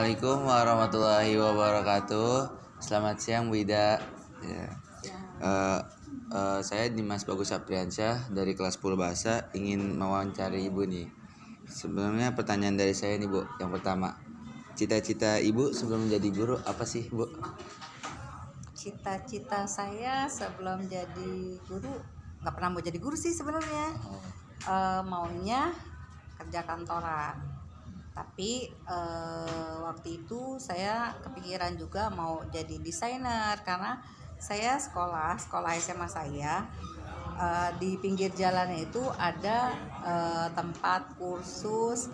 Assalamualaikum warahmatullahi wabarakatuh. Selamat siang Bu Ida. Ya. Saya Dimas Bagus Sapriansyah dari kelas 10 bahasa ingin mewawancari Ibu nih. Sebenarnya pertanyaan dari saya nih Bu. Yang pertama, cita-cita Ibu sebelum menjadi guru apa sih Bu? Cita-cita saya sebelum jadi guru nggak pernah mau jadi guru sih sebenarnya. Maunya kerja kantoran. Tapi waktu itu saya kepikiran juga mau jadi desainer karena saya sekolah SMA saya di pinggir jalan itu ada tempat kursus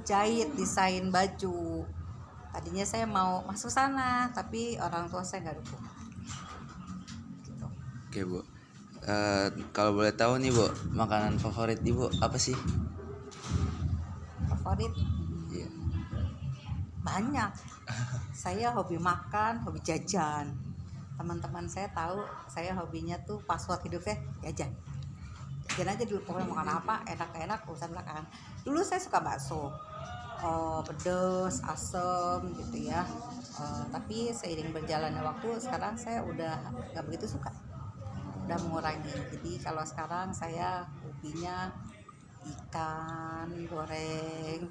jahit desain baju. Tadinya saya mau masuk sana tapi orang tua saya nggak dukung. Gitu. Oke Bu. Kalau boleh tahu nih Bu, makanan favorit Ibu apa sih? Favorit Iya. banyak. Saya hobi makan, hobi jajan. Teman-teman saya tahu saya hobinya tuh password hidupnya jajan. Jajan aja dulu, pokoknya makan apa enak-enak urusan belakangan. Dulu saya suka bakso, pedes, asem gitu ya. Tapi seiring berjalannya waktu sekarang saya udah nggak begitu suka, udah mengurangi. Jadi kalau sekarang saya hobinya ikan goreng,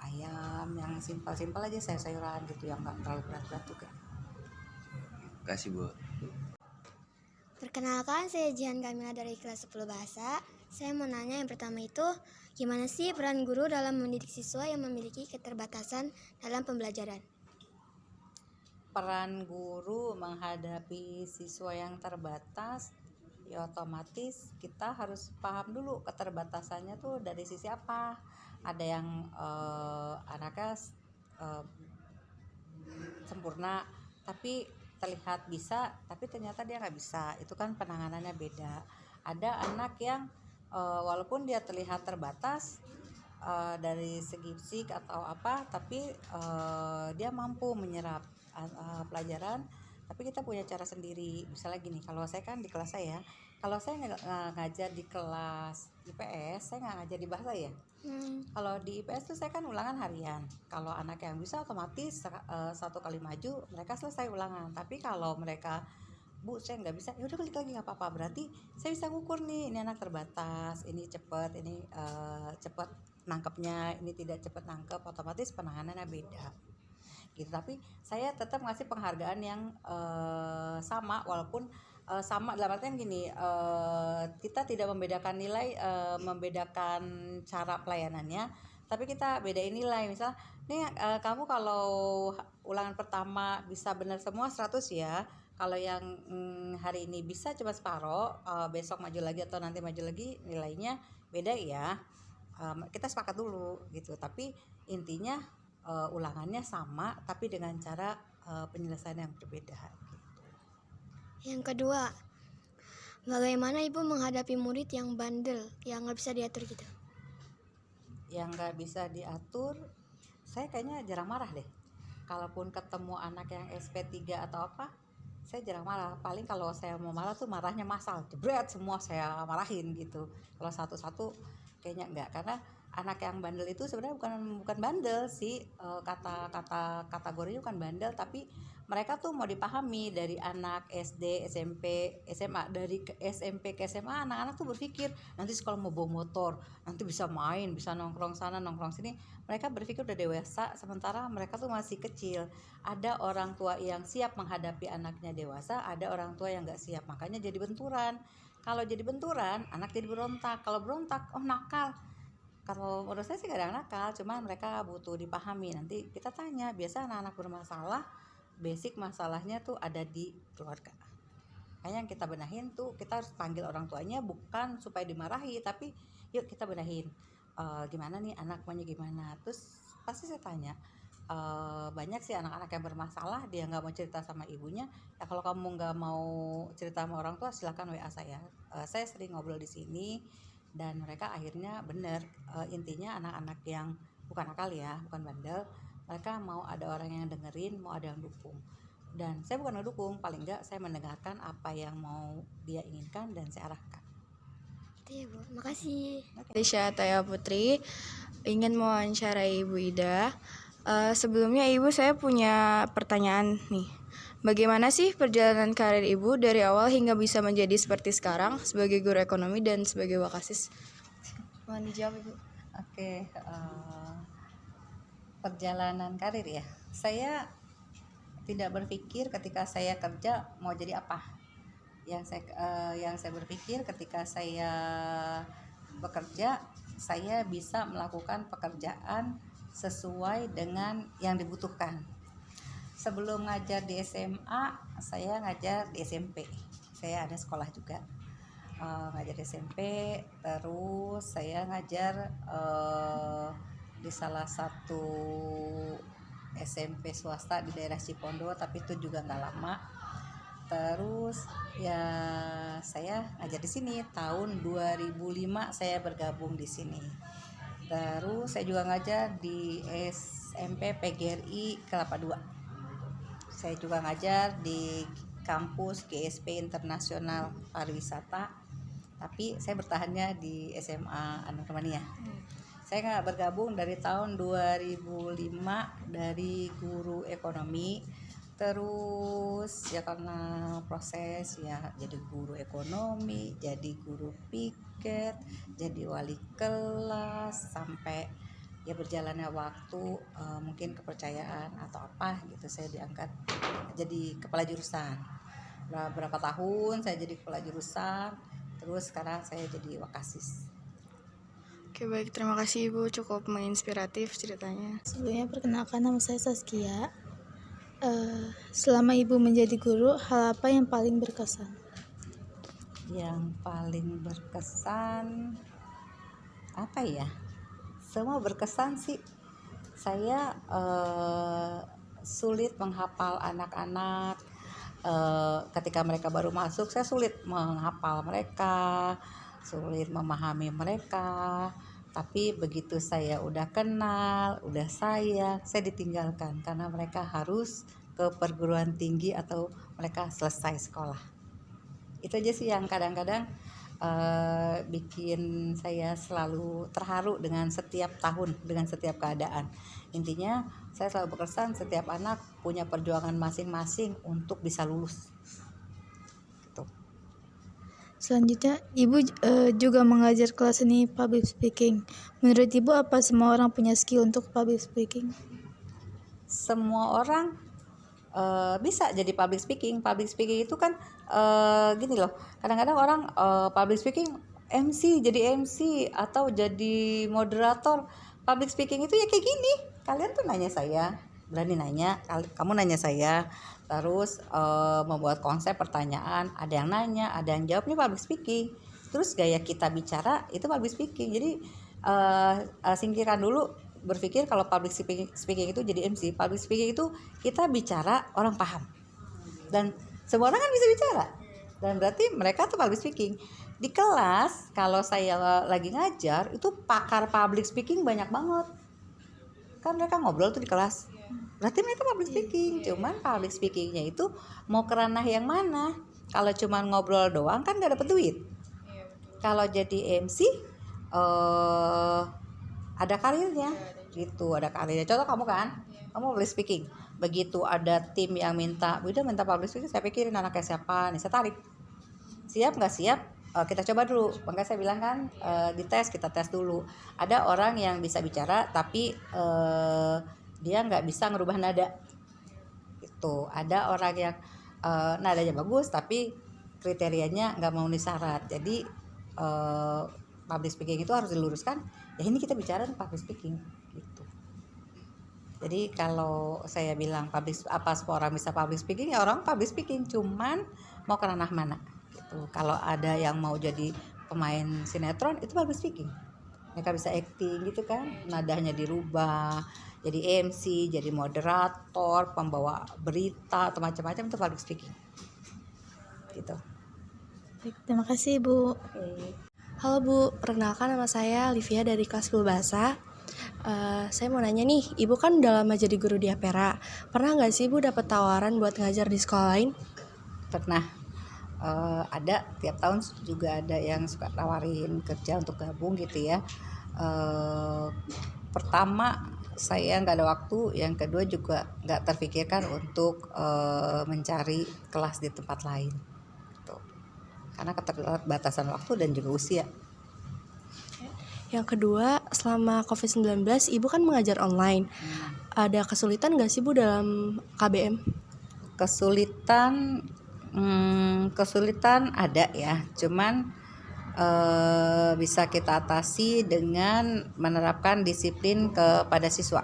ayam yang simpel-simpel aja, sayur-sayuran gitu yang nggak terlalu berat-berat juga. Kasih Bu. Perkenalkan, saya Jihan Kamila dari kelas 10 bahasa. Saya mau nanya yang pertama itu, gimana sih peran guru dalam mendidik siswa yang memiliki keterbatasan dalam pembelajaran? Peran guru menghadapi siswa yang terbatas, ya otomatis kita harus paham dulu keterbatasannya tuh dari sisi apa. Ada yang anaknya sempurna tapi terlihat bisa tapi ternyata dia nggak bisa, itu kan penanganannya beda. Ada anak yang walaupun dia terlihat terbatas dari segi fisik atau apa, tapi dia mampu menyerap pelajaran, tapi kita punya cara sendiri. Misalnya gini, kalau saya kan di kelas saya, kalau saya ngajar di kelas IPS, saya nggak ngajar di bahasa ya. Kalau di IPS tuh saya kan ulangan harian. Kalau anak yang bisa otomatis satu kali maju mereka selesai ulangan. Tapi kalau mereka, Bu saya nggak bisa, ya udah balik lagi nggak apa-apa. Berarti saya bisa ngukur nih, ini anak terbatas, ini cepet, ini cepet nangkepnya, ini tidak cepet nangkep, otomatis penanganannya beda gitu. Tapi saya tetap ngasih penghargaan yang sama, walaupun sama dalam artian gini, kita tidak membedakan nilai, membedakan cara pelayanannya, tapi kita bedain nilai. Misal nih kamu kalau ulangan pertama bisa benar semua 100 ya, kalau yang hari ini bisa cuma separoh, besok maju lagi atau nanti maju lagi nilainya beda ya. Kita sepakat dulu gitu, tapi intinya ulangannya sama tapi dengan cara penyelesaian yang berbeda gitu. Yang kedua, bagaimana Ibu menghadapi murid yang bandel, yang nggak bisa diatur gitu? Yang nggak bisa diatur, saya kayaknya jarang marah deh. Kalaupun ketemu anak yang SP3 atau apa, saya jarang marah. Paling kalau saya mau marah tuh marahnya massal, jebret semua saya marahin gitu. Kalau satu-satu kayaknya enggak, karena anak yang bandel itu sebenarnya bukan bandel sih, kata kategorinya bukan bandel, tapi mereka tuh mau dipahami dari anak SD, SMP, SMA. Dari SMP ke SMA anak-anak tuh berpikir nanti sekolah mau bawa motor, nanti bisa main, bisa nongkrong sana nongkrong sini. Mereka berpikir udah dewasa, sementara mereka tuh masih kecil. Ada orang tua yang siap menghadapi anaknya dewasa, ada orang tua yang nggak siap, makanya jadi benturan. Kalau jadi benturan, anak jadi berontak. Kalau berontak, oh nakal. Kalau menurut saya sih gak ada yang nakal, cuman mereka butuh dipahami. Nanti kita tanya, biasa anak-anak bermasalah, basic masalahnya tuh ada di keluarga. Kayaknya yang kita benahin tuh, kita harus panggil orang tuanya bukan supaya dimarahi, tapi yuk kita benahin. Gimana nih anak maunya gimana. Terus pasti saya tanya, banyak sih anak-anak yang bermasalah, dia nggak mau cerita sama ibunya. Ya kalau kamu nggak mau cerita sama orang tua, silakan WA saya. Saya sering ngobrol di sini dan mereka akhirnya bener. Intinya anak-anak yang bukan nakal ya, bukan bandel, mereka mau ada orang yang dengerin, mau ada yang dukung. Dan saya bukan ngedukung, paling enggak saya mendengarkan apa yang mau dia inginkan dan saya arahkan. Itu ya Bu, makasih. Desya Taya Putri ingin mewawancarai Ibu Ida. Sebelumnya Ibu, saya punya pertanyaan nih. Bagaimana sih perjalanan karir Ibu dari awal hingga bisa menjadi seperti sekarang sebagai guru ekonomi dan sebagai Wakasis? Mohon dijawab Ibu. Oke, perjalanan karir ya. Saya tidak berpikir ketika saya kerja mau jadi apa. Yang saya berpikir ketika saya bekerja, saya bisa melakukan pekerjaan sesuai dengan yang dibutuhkan. Sebelum ngajar di SMA, saya ngajar di SMP. Saya ada sekolah juga. Ngajar di SMP, terus saya ngajar di salah satu SMP swasta di daerah Cipondo, tapi itu juga nggak lama. Terus ya saya ngajar di sini tahun 2005 saya bergabung di sini. Terus saya juga ngajar di SMP PGRI Kelapa II. Saya juga ngajar di kampus GSP Internasional Pariwisata, tapi saya bertahannya di SMA Anur Kamania. Saya nggak bergabung dari tahun 2005 dari guru ekonomi, terus ya karena proses ya jadi guru ekonomi, jadi guru piket, jadi wali kelas, sampai ya berjalannya waktu, mungkin kepercayaan atau apa gitu, saya diangkat jadi kepala jurusan. Berapa tahun saya jadi kepala jurusan, terus sekarang saya jadi Wakasis. Oke, baik, terima kasih Ibu, cukup menginspiratif ceritanya. Sebelumnya perkenalkan, nama saya Saskia. Selama Ibu menjadi guru, hal apa yang paling berkesan? Yang paling berkesan apa ya? Semua berkesan sih. Saya sulit menghafal anak-anak. Ketika mereka baru masuk, saya sulit menghafal mereka, sulit memahami mereka. Tapi begitu saya udah kenal, udah sayang, saya ditinggalkan karena mereka harus ke perguruan tinggi atau mereka selesai sekolah. Itu aja sih yang kadang-kadang bikin saya selalu terharu dengan setiap tahun, dengan setiap keadaan. Intinya saya selalu berkesan setiap anak punya perjuangan masing-masing untuk bisa lulus. Gitu. Selanjutnya, Ibu juga mengajar kelas seni public speaking. Menurut Ibu, apa semua orang punya skill untuk public speaking? Semua orang bisa jadi public speaking. Public speaking itu kan gini loh, kadang-kadang orang public speaking jadi MC atau jadi moderator. Public speaking itu ya kayak gini, kalian tuh nanya saya, berani nanya, kamu nanya saya, terus membuat konsep pertanyaan, ada yang nanya, ada yang jawab, ini public speaking. Terus gaya kita bicara itu public speaking. Jadi singkirkan dulu berpikir kalau public speaking itu jadi MC. Public speaking itu kita bicara orang paham, dan semua orang kan bisa bicara, dan berarti mereka tuh public speaking. Di kelas kalau saya lagi ngajar itu pakar public speaking banyak banget, kan mereka ngobrol tuh di kelas, berarti mereka public speaking. Cuman public speakingnya itu mau ke ranah yang mana. Kalau cuman ngobrol doang kan gak dapet duit. Kalau jadi MC ada karirnya gitu, ada karirnya. Contoh kamu kan, kamu public speaking, begitu ada tim yang minta public speaking, saya pikirin anaknya siapa nih, saya tarik. Siap nggak siap, kita coba dulu. Makanya saya bilang kan, kita tes dulu. Ada orang yang bisa bicara tapi dia nggak bisa ngerubah nada gitu. Ada orang yang nadanya bagus tapi kriterianya nggak memenuhi syarat. Jadi public speaking itu harus diluruskan, ya ini kita bicara public speaking gitu. Jadi kalau saya bilang apa semua orang bisa public speaking, ya orang public speaking, cuman mau ke ranah mana gitu. Kalau ada yang mau jadi pemain sinetron itu public speaking, mereka bisa acting gitu kan, nadanya dirubah, jadi MC, jadi moderator, pembawa berita atau macam-macam, itu public speaking gitu. Baik, terima kasih Ibu. Halo Bu, perkenalkan nama saya Livia dari kelas 10 Bahasa. Saya mau nanya nih, Ibu kan udah lama jadi guru di Ampera. Pernah nggak sih Ibu dapat tawaran buat ngajar di sekolah lain? Pernah. Ada tiap tahun juga ada yang suka tawarin kerja untuk gabung gitu ya. Pertama saya nggak ada waktu, yang kedua juga nggak terpikirkan untuk mencari kelas di tempat lain gitu. Karena keterbatasan waktu dan juga usia. Yang kedua, selama COVID-19 Ibu kan mengajar online. Ada kesulitan nggak sih Bu dalam KBM? Kesulitan ada ya, cuman bisa kita atasi dengan menerapkan disiplin kepada siswa.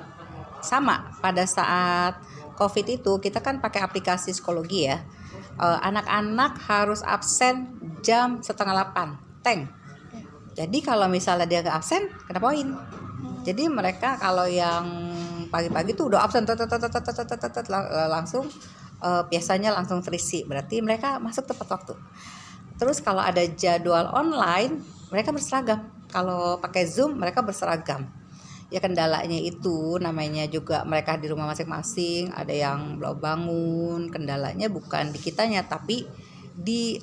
Sama pada saat COVID itu kita kan pakai aplikasi psikologi ya. Anak-anak harus absen jam 7:30 teng. Jadi kalau misalnya dia nggak absen kena poin. Jadi mereka kalau yang pagi-pagi tuh udah absen langsung biasanya langsung terisi, berarti mereka masuk tepat waktu. Terus kalau ada jadwal online mereka berseragam, kalau pakai Zoom mereka berseragam. Ya kendalanya itu namanya juga mereka di rumah masing-masing, ada yang belum bangun, kendalanya bukan di kitanya tapi di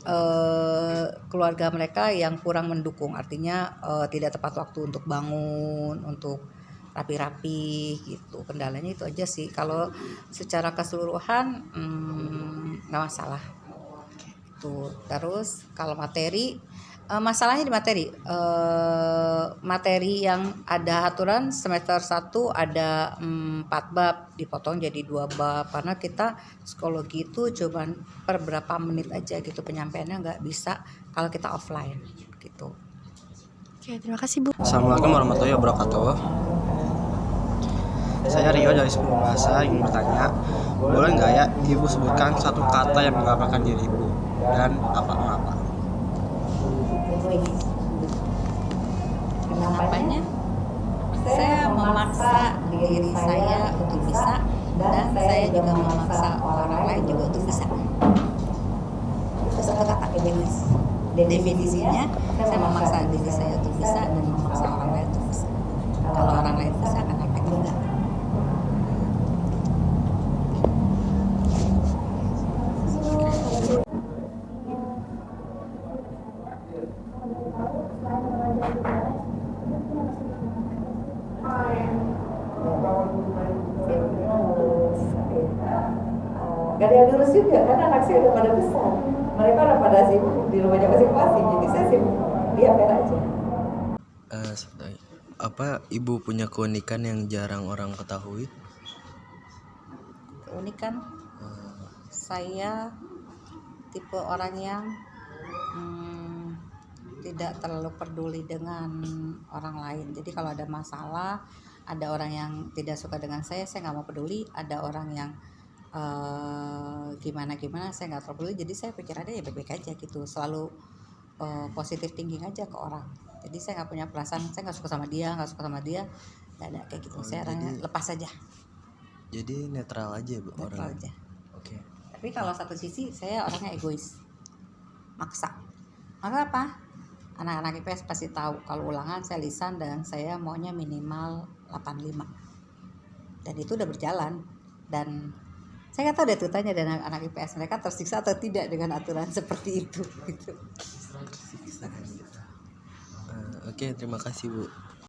keluarga mereka yang kurang mendukung, artinya tidak tepat waktu untuk bangun, untuk rapi-rapi gitu. Kendalanya itu aja sih. Kalau secara keseluruhan nggak masalah. Tuh. Terus kalau materi, masalahnya di materi yang ada aturan semester 1 ada 4 bab dipotong jadi 2 bab karena kita psikologi itu cuman per berapa menit aja gitu penyampaiannya, nggak bisa kalau kita offline gitu. Oke, terima kasih Bu. Assalamualaikum warahmatullahi wabarakatuh. Saya Rio dari 10 Bahasa ingin bertanya, boleh nggak ya Ibu sebutkan satu kata yang menggambarkan diri Ibu dan mengapa? Kenapanya? Saya memaksa diri saya untuk bisa dan saya juga memaksa orang lain juga untuk bisa. Itu satu kata definisinya, saya memaksa diri saya untuk bisa dan memaksa orang lain untuk bisa. Kalau orang lain bisa kan kita enggak. Gak ada yang ngurus juga karena anak saya udah pada besar, mereka udah pada sibuk di rumahnya masing-masing, jadi saya sibuk di Ampera aja. Apa Ibu punya keunikan yang jarang orang ketahui? Keunikan, saya tipe orang yang tidak terlalu peduli dengan orang lain. Jadi kalau ada masalah, ada orang yang tidak suka dengan saya nggak mau peduli. Ada orang yang gimana saya nggak terlalu peduli. Jadi saya pikirannya ya baik-baik aja gitu, selalu positive thinking aja ke orang. Jadi saya nggak punya perasaan saya nggak suka sama dia, nggak ada kayak gitu. Saya orangnya lepas aja. Jadi netral aja Bu, Netral orang. aja. Oke. Tapi kalau satu sisi saya orangnya egois, maksa. Maka apa? Anak-anak IPS pasti tahu kalau ulangan saya lisan dan saya maunya minimal 85. Dan itu udah berjalan. Dan saya nggak tahu deh tanya dengan anak IPS mereka tersiksa atau tidak dengan aturan seperti itu gitu. Oke, terima kasih Bu.